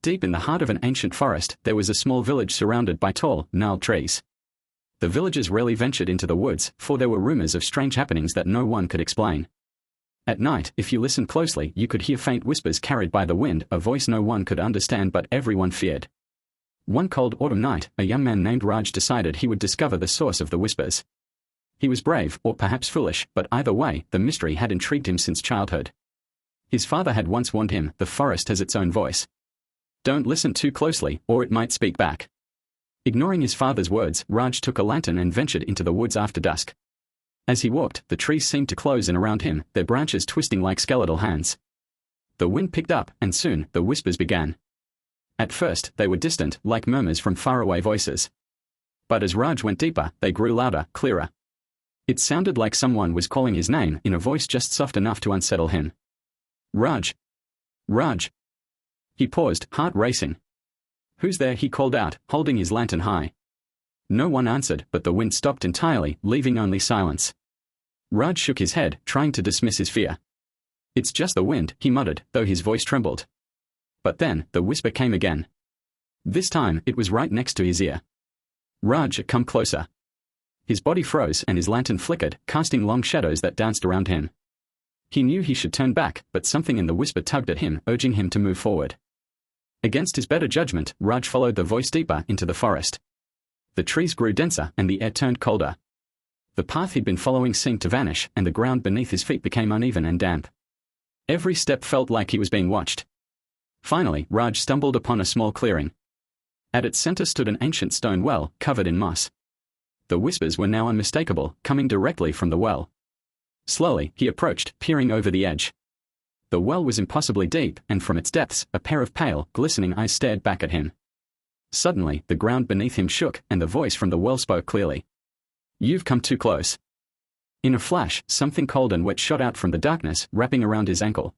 Deep in the heart of an ancient forest, there was a small village surrounded by tall, gnarled trees. The villagers rarely ventured into the woods, for there were rumors of strange happenings that no one could explain. At night, if you listened closely, you could hear faint whispers carried by the wind, a voice no one could understand but everyone feared. One cold autumn night, a young man named Raj decided he would discover the source of the whispers. He was brave, or perhaps foolish, but either way, the mystery had intrigued him since childhood. His father had once warned him, the forest has its own voice. Don't listen too closely, or it might speak back. Ignoring his father's words, Raj took a lantern and ventured into the woods after dusk. As he walked, the trees seemed to close in around him, their branches twisting like skeletal hands. The wind picked up, and soon, the whispers began. At first, they were distant, like murmurs from faraway voices. But as Raj went deeper, they grew louder, clearer. It sounded like someone was calling his name in a voice just soft enough to unsettle him. Raj! Raj! He paused, heart racing. Who's there? He called out, holding his lantern high. No one answered, but the wind stopped entirely, leaving only silence. Raj shook his head, trying to dismiss his fear. It's just the wind, he muttered, though his voice trembled. But then, the whisper came again. This time, it was right next to his ear. Raj, come closer. His body froze and his lantern flickered, casting long shadows that danced around him. He knew he should turn back, but something in the whisper tugged at him, urging him to move forward. Against his better judgment, Raj followed the voice deeper into the forest. The trees grew denser and the air turned colder. The path he'd been following seemed to vanish, and the ground beneath his feet became uneven and damp. Every step felt like he was being watched. Finally, Raj stumbled upon a small clearing. At its center stood an ancient stone well, covered in moss. The whispers were now unmistakable, coming directly from the well. Slowly, he approached, peering over the edge. The well was impossibly deep, and from its depths, a pair of pale, glistening eyes stared back at him. Suddenly, the ground beneath him shook, and the voice from the well spoke clearly. You've come too close. In a flash, something cold and wet shot out from the darkness, wrapping around his ankle.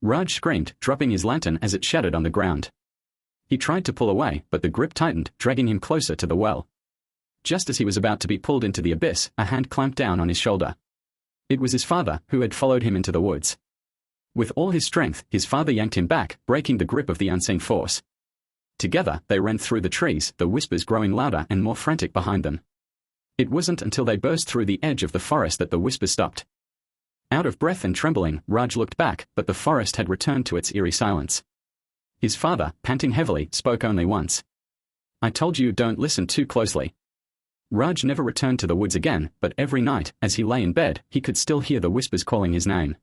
Raj screamed, dropping his lantern as it shattered on the ground. He tried to pull away, but the grip tightened, dragging him closer to the well. Just as he was about to be pulled into the abyss, a hand clamped down on his shoulder. It was his father, who had followed him into the woods. With all his strength, his father yanked him back, breaking the grip of the unseen force. Together, they ran through the trees, the whispers growing louder and more frantic behind them. It wasn't until they burst through the edge of the forest that the whispers stopped. Out of breath and trembling, Raj looked back, but the forest had returned to its eerie silence. His father, panting heavily, spoke only once. I told you, don't listen too closely. Raj never returned to the woods again, but every night, as he lay in bed, he could still hear the whispers calling his name.